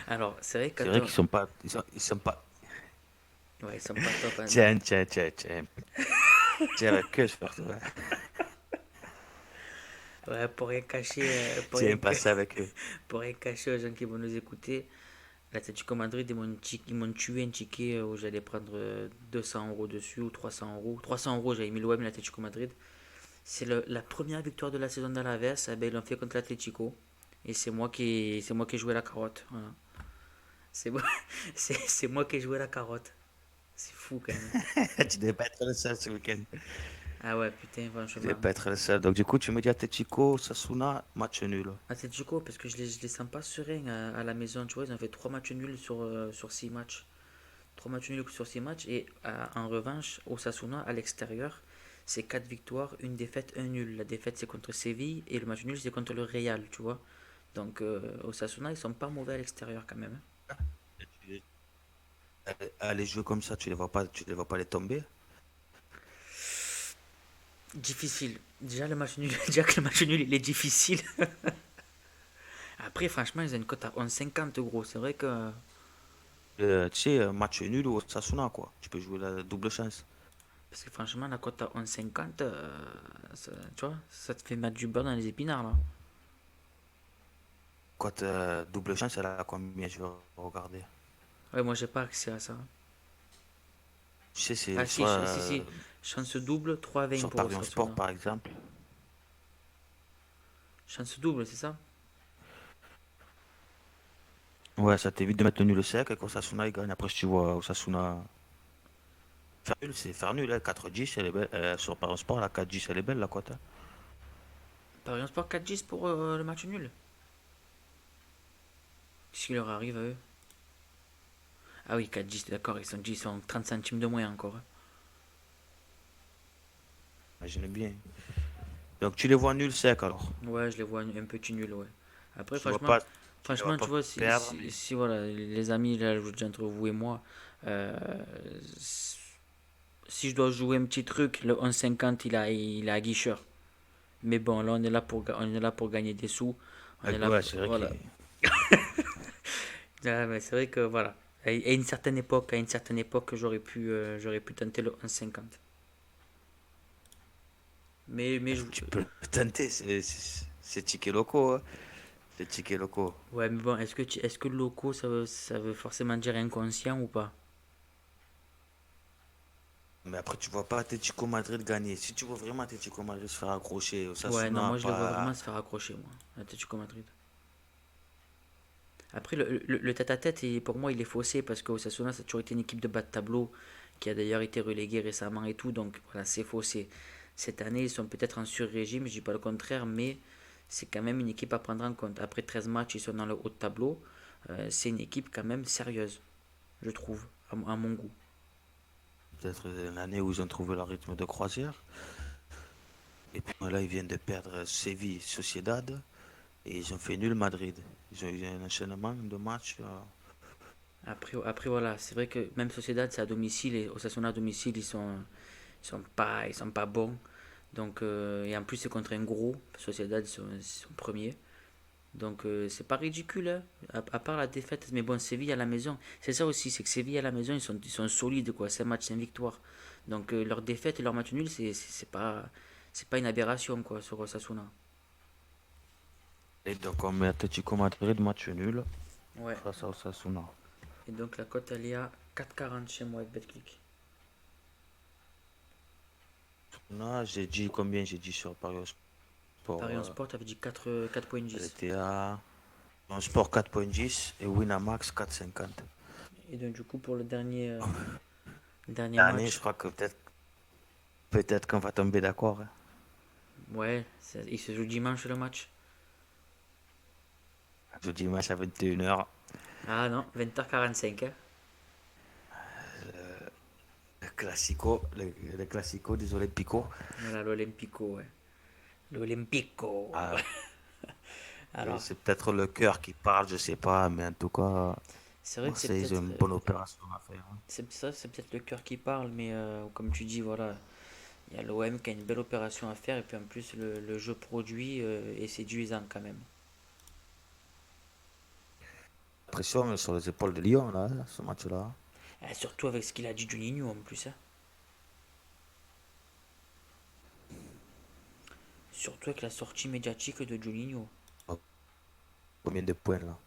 [SPEAKER 1] Alors, c'est vrai que
[SPEAKER 2] c'est
[SPEAKER 1] quand
[SPEAKER 2] vrai qu'ils sont pas, ils sont pas.
[SPEAKER 1] ouais, ils sont pas top, hein.
[SPEAKER 2] Tiens, tiens, tiens, tiens. Tiens, la queue, surtout, hein.
[SPEAKER 1] Ouais, pour rien cacher,
[SPEAKER 2] Tiens, pas ça avec eux.
[SPEAKER 1] pour rien cacher aux gens qui vont nous écouter, l'Atlético Madrid, ils m'ont tué un ticket où j'allais prendre 200 € dessus ou 300 euros. 300 euros, j'avais mis l'OM, l'Atlético Madrid. C'est la première victoire de la saison d'Alaves. Eh ben, ils l'ont fait contre l'Atlético. Et c'est moi qui ai joué la carotte. Voilà. C'est moi, c'est moi qui ai joué la carotte. C'est fou quand même.
[SPEAKER 2] Tu devais pas être le seul ce week-end.
[SPEAKER 1] Ah ouais, putain,
[SPEAKER 2] Tu devais
[SPEAKER 1] franchement.
[SPEAKER 2] pas être le seul. Donc, du coup, tu me dis Atletico, Sasuna, match nul.
[SPEAKER 1] Atletico, parce que je les sens pas sereins à la maison. Tu vois, ils ont fait 3 matchs nuls sur 6 matchs. 3 matchs nuls sur 6 matchs. Et en revanche, Osasuna, à l'extérieur, c'est 4 victoires, une défaite, un nul. La défaite, c'est contre Séville. Et le match nul, c'est contre le Real, tu vois. Donc, Osasuna, ils sont pas mauvais à l'extérieur quand même, hein.
[SPEAKER 2] Aller jouer comme ça, tu les vois pas les tomber.
[SPEAKER 1] Difficile. Déjà, le match nul, déjà que le match nul, il est difficile. Après, franchement, ils ont une cote à 11,50 gros. C'est vrai que.
[SPEAKER 2] Tu sais, match nul ou Sasuna, quoi. Tu peux jouer la double chance.
[SPEAKER 1] Parce que franchement, la cote à 11,50, tu vois, ça te fait mettre du beurre dans les épinards là.
[SPEAKER 2] Quand double chance, elle a combien? Je vais regarder.
[SPEAKER 1] Ouais, moi j'ai pas accès à ça.
[SPEAKER 2] Tu sais, c'est
[SPEAKER 1] Ah si,
[SPEAKER 2] soit
[SPEAKER 1] si. Chance double, 3,20
[SPEAKER 2] sur
[SPEAKER 1] pour
[SPEAKER 2] Paris Sport,
[SPEAKER 1] Osasuna.
[SPEAKER 2] par exemple.
[SPEAKER 1] Chance double, c'est ça?
[SPEAKER 2] Ouais, ça t'évite de mettre le nul sec et qu'Osasuna il gagne. Après, si tu vois Osasuna faire nul, c'est faire nul, hein. 4-10, elle est belle. Sur Paris Sport, la 4-10, elle est belle, la cote, hein.
[SPEAKER 1] Paris Sport 4-10 pour le match nul. Qu'est-ce qui leur arrive à eux? Ah oui, 4-10, d'accord, ils sont 30 centimes de moins encore, hein.
[SPEAKER 2] Imagine bien. Donc, tu les vois nul sec, alors.
[SPEAKER 1] Ouais, je les vois un petit nul, ouais. Après,
[SPEAKER 2] Tu les vois pas, tu les vois
[SPEAKER 1] franchement, tu
[SPEAKER 2] pas
[SPEAKER 1] vois,
[SPEAKER 2] perdre, mais
[SPEAKER 1] si, voilà, les amis, là, je dis entre vous et moi, euh, si je dois jouer un petit truc, le 11,50, il a à guicheur. Mais bon, là, on est là pour gagner des sous. On est là
[SPEAKER 2] ouais,
[SPEAKER 1] pour,
[SPEAKER 2] c'est vrai
[SPEAKER 1] voilà.
[SPEAKER 2] qu'il
[SPEAKER 1] Ah, mais c'est vrai que, voilà. À une certaine époque, j'aurais pu tenter le 11,50. Mais
[SPEAKER 2] tu peux le tenter, c'est tickets locaux, hein. C'est tickets locaux.
[SPEAKER 1] ouais, mais bon, est-ce que le loco, ça veut forcément dire inconscient ou pas?
[SPEAKER 2] Mais après, tu vois pas Atlético Madrid gagner. Si tu veux vraiment Atlético Madrid se faire accrocher,
[SPEAKER 1] Ouais, non,
[SPEAKER 2] Osasuna,
[SPEAKER 1] moi, je le vois vraiment
[SPEAKER 2] pas.
[SPEAKER 1] se faire accrocher, moi, Atlético Madrid. Après, le tête-à-tête, pour moi, il est faussé parce que Osasuna, ça a toujours été une équipe de bas de tableau qui a d'ailleurs été reléguée récemment et tout. Donc, voilà, c'est faussé. Cette année, ils sont peut-être en sur-régime, je dis pas le contraire, mais c'est quand même une équipe à prendre en compte. Après 13 matchs, ils sont dans le haut de tableau. C'est une équipe quand même sérieuse, je trouve, à mon goût.
[SPEAKER 2] Peut-être l'année où ils ont trouvé leur rythme de croisière. Et puis là, ils viennent de perdre Séville, Sociedad. Et ils ont fait nul Madrid. Ils ont eu un enchaînement de matchs.
[SPEAKER 1] Après voilà, c'est vrai que même Sociedad, c'est à domicile et Osasuna à domicile, ils sont pas bons. Donc, et en plus, c'est contre un gros. Sociedad, ils sont premiers. Donc c'est pas ridicule, hein, à part la défaite. Mais bon, Séville à la maison, c'est ça aussi, c'est que Séville à la maison, ils sont solides, quoi. 5 matchs, 5 victoires. Donc leur défaite et leur match nul, c'est pas une aberration, quoi, sur Osasuna.
[SPEAKER 2] Et donc, on met Atlético Madrid, match nul
[SPEAKER 1] Ouais.
[SPEAKER 2] face à Osasuna.
[SPEAKER 1] Et donc la cote, elle est à 4,40 chez moi avec BetClick.
[SPEAKER 2] Non, j'ai dit combien? J'ai dit sur Paris Sport,
[SPEAKER 1] Paris en sport, t'avais dit 4,10.
[SPEAKER 2] elle était à en sport 4,10 et Winamax 4,50.
[SPEAKER 1] Et donc, du coup, pour le dernier
[SPEAKER 2] L'année, je
[SPEAKER 1] match,
[SPEAKER 2] crois que peut-être qu'on va tomber d'accord, hein.
[SPEAKER 1] ouais, il se joue dimanche le match.
[SPEAKER 2] Je dis match à 21h.
[SPEAKER 1] Ah non, 20h45, hein.
[SPEAKER 2] Le classico des Olympico.
[SPEAKER 1] Voilà, l'Olympico, ouais. L'Olympico.
[SPEAKER 2] Ah, et
[SPEAKER 1] Alors,
[SPEAKER 2] c'est peut-être le cœur qui parle, je sais pas, mais en tout cas,
[SPEAKER 1] c'est vrai que c'est
[SPEAKER 2] Marseille, ils ont
[SPEAKER 1] peut-être
[SPEAKER 2] une bonne opération à faire, hein.
[SPEAKER 1] c'est peut-être le cœur qui parle, mais comme tu dis, voilà, il y a l'OM qui a une belle opération à faire, et puis en plus, le jeu produit est séduisant quand même.
[SPEAKER 2] La pression est sur les épaules de Lyon, là, ce match-là.
[SPEAKER 1] Surtout avec ce qu'il a dit Juninho en plus, hein. Surtout avec la sortie médiatique de Juninho.
[SPEAKER 2] Oh, combien de points, là?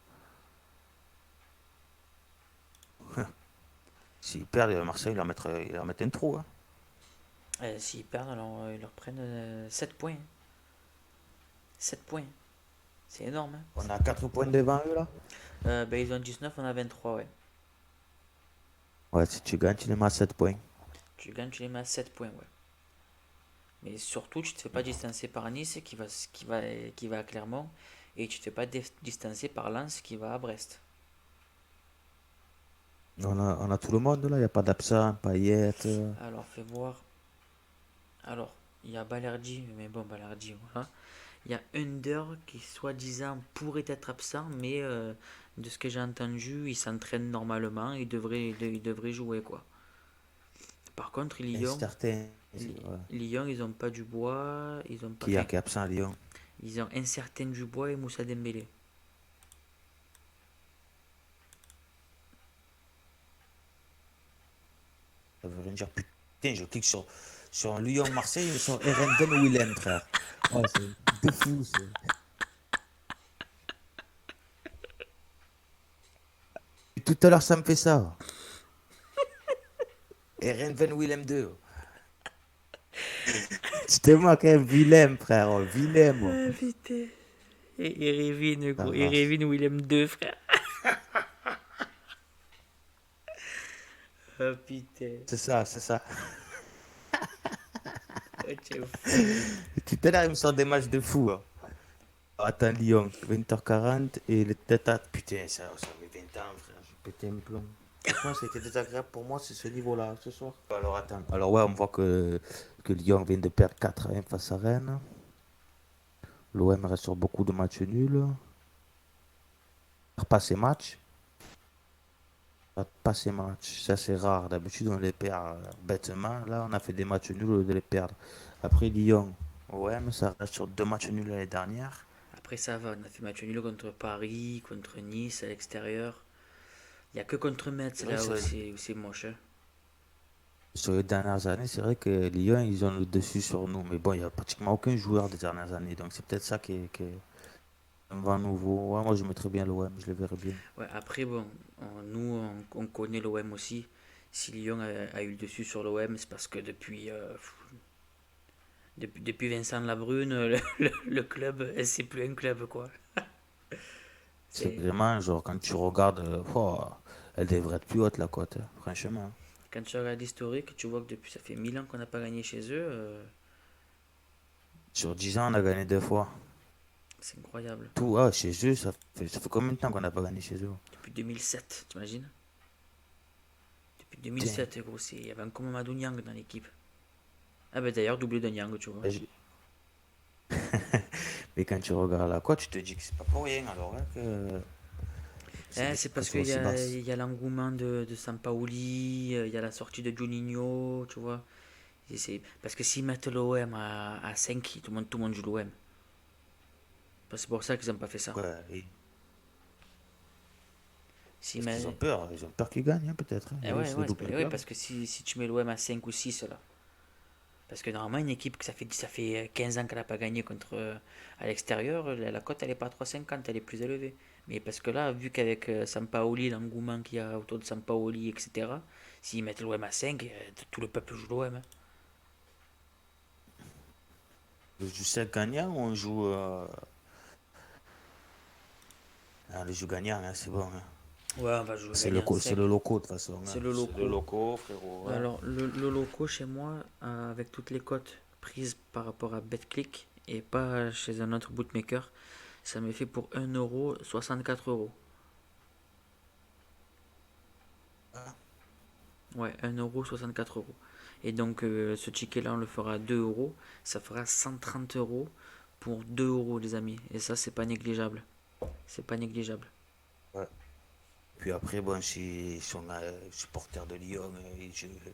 [SPEAKER 2] S'ils perdent, Marseille, il leur mettre un trou, hein.
[SPEAKER 1] S'ils perdent, alors ils leur prennent 7 points, hein. 7 points, c'est énorme, hein.
[SPEAKER 2] On a 4 points devant eux, là.
[SPEAKER 1] Ben, ils ont 19, on a 23, ouais.
[SPEAKER 2] Ouais, si tu gagnes, tu les mets à 7 points.
[SPEAKER 1] Tu gagnes, tu les mets à 7 points, ouais. Mais surtout, tu te fais pas distancer par Nice qui va à Clermont, et tu te fais pas distancer par Lens qui va à Brest.
[SPEAKER 2] On a tout le monde, là. Il n'y a pas d'absent, Payet.
[SPEAKER 1] Alors, fais voir. Alors, il y a Balerdi, mais bon, Balerdi, voilà. Il y a Under qui, soi-disant, pourrait être absent, mais de ce que j'ai entendu, il s'entraîne normalement, il devrait jouer, quoi. Par contre,
[SPEAKER 2] Un certain. Ouais.
[SPEAKER 1] Lyon, ils ont pas Dubois, ils ont pas.
[SPEAKER 2] Qui,
[SPEAKER 1] Enfin,
[SPEAKER 2] qui est absent à Lyon?
[SPEAKER 1] ils ont un certain Dubois et Moussa Dembélé.
[SPEAKER 2] Ça veut rien dire. Putain, je clique sur un Lyon-Marseille, mais sur RN Willem, frère. Oh, c'est un truc de fou, Et tout à l'heure, ça me fait ça. RN Willem 2. Tu te moques, hein, Willem, frère. Oh, Willem, oh.
[SPEAKER 1] Ah putain. Et Révin,
[SPEAKER 2] Ça
[SPEAKER 1] gros. Et
[SPEAKER 2] va.
[SPEAKER 1] Révin Willem 2, frère. Ah putain.
[SPEAKER 2] C'est ça, c'est ça.
[SPEAKER 1] Ah, t'es fou.
[SPEAKER 2] Tout à l'heure, il me sort des matchs de fou, hein. Attends, Lyon, 20h40 et le tête à... Putain, ça fait 20 ans, frère. Je pétais un plomb. Franchement, c'était désagréable pour moi, c'est ce niveau-là, ce soir. Alors, attends. Alors, ouais, on voit que Lyon vient de perdre 4-1 face à Rennes. L'OM reste sur beaucoup de matchs nuls. Pas ces matchs. Pas ces matchs. Ça, c'est rare. D'habitude, on les perd bêtement. Là, on a fait des matchs nuls au lieu de les perdre. Après, Lyon, OM, ça reste sur 2 matchs nuls l'année dernière.
[SPEAKER 1] Après, ça va. On a fait match nul contre Paris, contre Nice à l'extérieur. Il n'y a que contre Metz
[SPEAKER 2] C'est vrai que
[SPEAKER 1] là où c'est moche, hein.
[SPEAKER 2] sur les dernières années, c'est vrai que Lyon, ils ont le dessus sur nous. Mais bon, il n'y a pratiquement aucun joueur des dernières années. Donc, c'est peut-être ça qui est un vent nouveau. Ouais, moi, je mettrais bien l'OM, je le verrais bien.
[SPEAKER 1] Ouais, après, bon, nous, on connaît l'OM aussi. Si Lyon a eu le dessus sur l'OM, c'est parce que depuis Vincent Labrune, le club, c'est plus un club, quoi.
[SPEAKER 2] C'est
[SPEAKER 1] C'est,
[SPEAKER 2] vraiment, genre, quand tu regardes, oh, elle devrait être plus haute, la cote, hein, franchement.
[SPEAKER 1] Quand tu regardes l'historique, tu vois que depuis, ça fait 1000 ans qu'on n'a pas gagné chez eux.
[SPEAKER 2] Sur 10 ans, on a gagné 2 fois.
[SPEAKER 1] C'est incroyable.
[SPEAKER 2] Tout, ah, chez eux, ça fait combien de temps qu'on n'a pas gagné chez eux?
[SPEAKER 1] Depuis 2007, t'imagines? Depuis
[SPEAKER 2] Putain.
[SPEAKER 1] 2007, gros, il y avait encore Mamadou Niang dans l'équipe. Ah ben d'ailleurs, doublé de Niang, tu vois.
[SPEAKER 2] Et Mais quand tu regardes la cote, tu te dis que c'est pas pour rien, alors, hein,
[SPEAKER 1] C'est
[SPEAKER 2] que
[SPEAKER 1] parce
[SPEAKER 2] c'est
[SPEAKER 1] qu'il y
[SPEAKER 2] aussi
[SPEAKER 1] a,
[SPEAKER 2] basse.
[SPEAKER 1] il y a l'engouement de Sampaoli, il y a la sortie de Juninho, tu vois. Parce que s'ils mettent l'OM à 5, tout le monde joue l'OM. C'est pour ça qu'ils n'ont pas fait ça.
[SPEAKER 2] Ouais,
[SPEAKER 1] S'ils
[SPEAKER 2] parce qu'ils ont
[SPEAKER 1] mettent...
[SPEAKER 2] peur, ils ont peur qu'ils gagnent, hein, peut-être, hein.
[SPEAKER 1] Eh
[SPEAKER 2] Eux,
[SPEAKER 1] ouais,
[SPEAKER 2] c'est le
[SPEAKER 1] ouais,
[SPEAKER 2] double
[SPEAKER 1] ouais,
[SPEAKER 2] plein.
[SPEAKER 1] parce que si tu mets l'OM à 5 ou 6 là. Parce que normalement, une équipe que ça fait 15 ans qu'elle n'a pas gagné contre à l'extérieur, la cote elle est pas à 3,50, elle est plus élevée. Mais parce que là, vu qu'avec Sampaoli, l'engouement qu'il y a autour de Sampaoli, etc., s'ils mettent l'OM à 5, tout le peuple joue l'OM, hein.
[SPEAKER 2] Le jeu 5 gagnant, on joue le jeu gagnant, hein, c'est bon, hein.
[SPEAKER 1] Ouais, on va jouer
[SPEAKER 2] C'est
[SPEAKER 1] gagnant
[SPEAKER 2] c'est
[SPEAKER 1] 5.
[SPEAKER 2] le loco de toute façon,
[SPEAKER 1] C'est
[SPEAKER 2] hein.
[SPEAKER 1] le
[SPEAKER 2] C'est le
[SPEAKER 1] loco.
[SPEAKER 2] loco, frérot. Ouais.
[SPEAKER 1] Alors, le loco chez moi, avec toutes les cotes prises par rapport à BetClick et pas chez un autre bootmaker, ça me fait pour 1 euro 64 euros. Ouais, 1 euro 64 euros. Et donc, ce ticket-là, on le fera à 2 euros. Ça fera 130 euros pour 2 euros, les amis. Et ça, c'est pas négligeable. C'est pas négligeable.
[SPEAKER 2] Ouais. Puis après, bon, s'ils sont supporters de Lyon,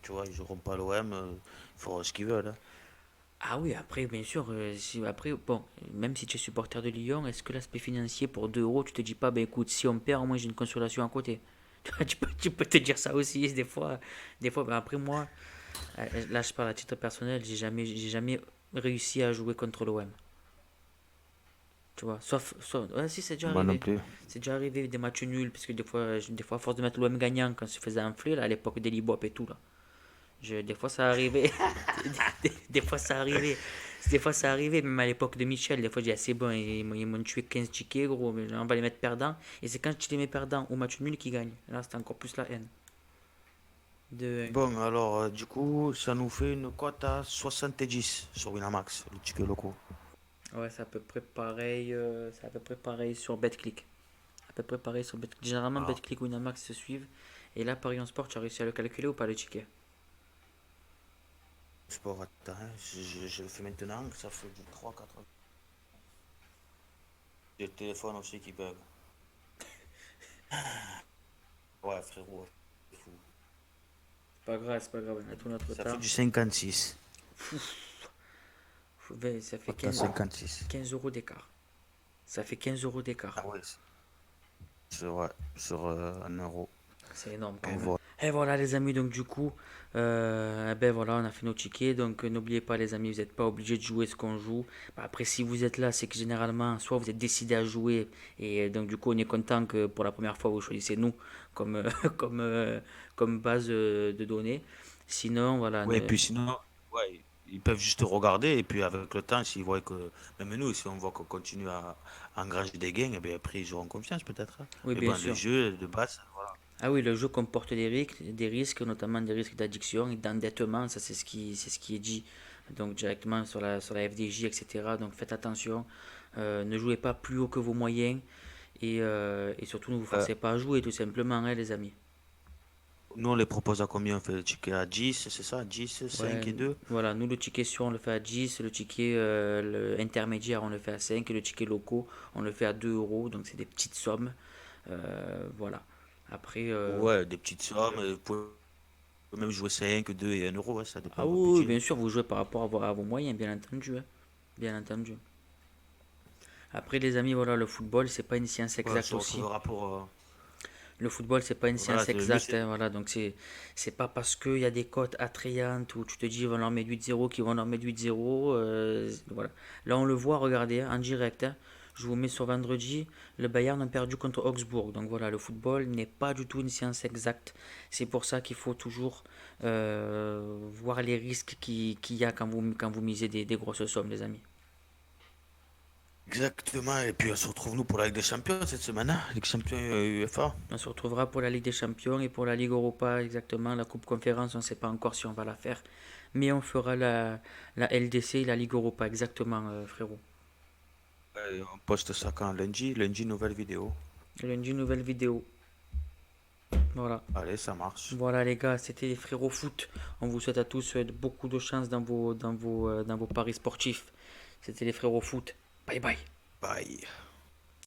[SPEAKER 2] tu vois, ils joueront pas l'OM, ils feront ce qu'ils veulent, hein.
[SPEAKER 1] Ah oui, après, bien sûr, après, bon, même si tu es supporter de Lyon, est-ce que l'aspect financier pour 2 euros, tu te dis pas, ben écoute, si on perd, au moins j'ai une consolation à côté. Tu vois, tu peux te dire ça aussi, des fois, ben après moi, là je parle à titre personnel, j'ai jamais réussi à jouer contre l'OM. Tu vois, ouais, si, c'est déjà
[SPEAKER 2] Moi non
[SPEAKER 1] arrivé.
[SPEAKER 2] plus.
[SPEAKER 1] C'est déjà arrivé des matchs nuls, parce que des fois, à force de mettre l'OM gagnant, quand on se faisait enfler, là, à l'époque des Libop et tout, là. Des fois ça arrivait. Des fois ça arrivait. Des fois ça arrivait, même à l'époque de Michel. Des fois j'ai assez bon, ils m'ont tué 15 tickets, gros. Mais on va les mettre perdants. Et c'est quand je les mets perdants au match nul qu'ils gagnent. Là c'est encore plus la haine. De
[SPEAKER 2] Bon, alors, du coup, ça nous fait une cote à 70 sur Winamax, le ticket loco.
[SPEAKER 1] Ouais, c'est à peu près pareil. C'est à peu près pareil sur BetClick. À peu près pareil sur BetClick. Généralement
[SPEAKER 2] Ah,
[SPEAKER 1] BetClick ou Winamax se suivent. Et là, Paris en Sport, tu as réussi à le calculer ou pas le ticket?
[SPEAKER 2] sport, attends, hein, je le fais maintenant, ça fait du 3-4. J'ai le téléphone aussi qui bug. Ouais, frérot, c'est fou.
[SPEAKER 1] C'est pas grave, on a tout notre
[SPEAKER 2] Ça fait
[SPEAKER 1] temps.
[SPEAKER 2] du 56.
[SPEAKER 1] Ça fait
[SPEAKER 2] Cote à
[SPEAKER 1] 15,
[SPEAKER 2] 56.
[SPEAKER 1] 15 euros d'écart. Ça fait 15 euros d'écart.
[SPEAKER 2] Ah ouais, ouais, sur 1 euro.
[SPEAKER 1] C'est énorme quand
[SPEAKER 2] On
[SPEAKER 1] même.
[SPEAKER 2] voit.
[SPEAKER 1] Et voilà les amis, donc du coup, ben voilà, on a fait nos tickets. Donc n'oubliez pas les amis, vous n'êtes pas obligés de jouer ce qu'on joue. Bah, après, si vous êtes là, c'est que généralement, soit vous êtes décidé à jouer. Et donc du coup, on est content que pour la première fois, vous choisissez nous comme, comme, comme base de données. Sinon, voilà.
[SPEAKER 2] Ouais, et puis sinon, ouais, ils peuvent juste regarder, et puis avec le temps, s'ils voient que, même nous, si on voit qu'on continue à engranger des gains, et bien après, ils auront confiance peut-être, hein.
[SPEAKER 1] Oui,
[SPEAKER 2] Mais
[SPEAKER 1] bien
[SPEAKER 2] bon, le
[SPEAKER 1] sûr.
[SPEAKER 2] jeu de base, voilà.
[SPEAKER 1] Ah oui, le jeu comporte des risques, notamment des risques d'addiction et d'endettement, ça c'est ce qui est dit donc directement sur la FDJ, etc. Donc faites attention, ne jouez pas plus haut que vos moyens et surtout ne vous
[SPEAKER 2] Euh,
[SPEAKER 1] forcez pas à jouer tout simplement, hein, les amis.
[SPEAKER 2] Nous, on les propose à combien? On fait le ticket à 10, c'est ça? 10,
[SPEAKER 1] Ouais,
[SPEAKER 2] 5 et 2.
[SPEAKER 1] voilà, nous le ticket sur on le fait à 10, le ticket intermédiaire on le fait à 5 et le ticket locaux on le fait à 2 euros, donc c'est des petites sommes. Voilà. Après,
[SPEAKER 2] Ouais, des petites sommes. Vous pouvez même jouer 5, 2 et 1 euro, hein, ça dépend
[SPEAKER 1] ah
[SPEAKER 2] de votre
[SPEAKER 1] oui, oui,
[SPEAKER 2] budget.
[SPEAKER 1] bien sûr, vous jouez par rapport à vos moyens, bien entendu, hein. Bien entendu. Après, les amis, voilà, le football, c'est pas une science
[SPEAKER 2] Ouais, on
[SPEAKER 1] exacte
[SPEAKER 2] se
[SPEAKER 1] aussi.
[SPEAKER 2] retrouvera pour.
[SPEAKER 1] Le football, c'est pas une
[SPEAKER 2] Voilà,
[SPEAKER 1] science
[SPEAKER 2] le mieux
[SPEAKER 1] exacte,
[SPEAKER 2] c'est.
[SPEAKER 1] hein, voilà. Donc, c'est pas parce qu'il y a des cotes attrayantes où tu te dis, ils vont leur mettre 8-0 qu'ils vont leur mettre 8-0. Voilà. Là, on le voit, regardez, hein, en direct, hein. Je vous mets sur vendredi, le Bayern a perdu contre Augsbourg. Donc voilà, le football n'est pas du tout une science exacte. C'est pour ça qu'il faut toujours voir les risques qu'il y a quand vous misez des grosses sommes, les amis.
[SPEAKER 2] Exactement, et puis on se retrouve nous pour la Ligue des Champions cette semaine, hein, Ligue des Champions UEFA.
[SPEAKER 1] On se retrouvera pour la Ligue des Champions et pour la Ligue Europa, exactement. La Coupe Conférence, on ne sait pas encore si on va la faire. Mais on fera la LDC et la Ligue Europa, exactement, frérot.
[SPEAKER 2] On poste ça quand lundi, lundi nouvelle vidéo.
[SPEAKER 1] Lundi, nouvelle vidéo. Voilà.
[SPEAKER 2] Allez, ça marche.
[SPEAKER 1] Voilà, les gars, c'était les frérots foot. On vous souhaite à tous beaucoup de chance dans vos paris sportifs. C'était les frérots foot. Bye bye.
[SPEAKER 2] Bye.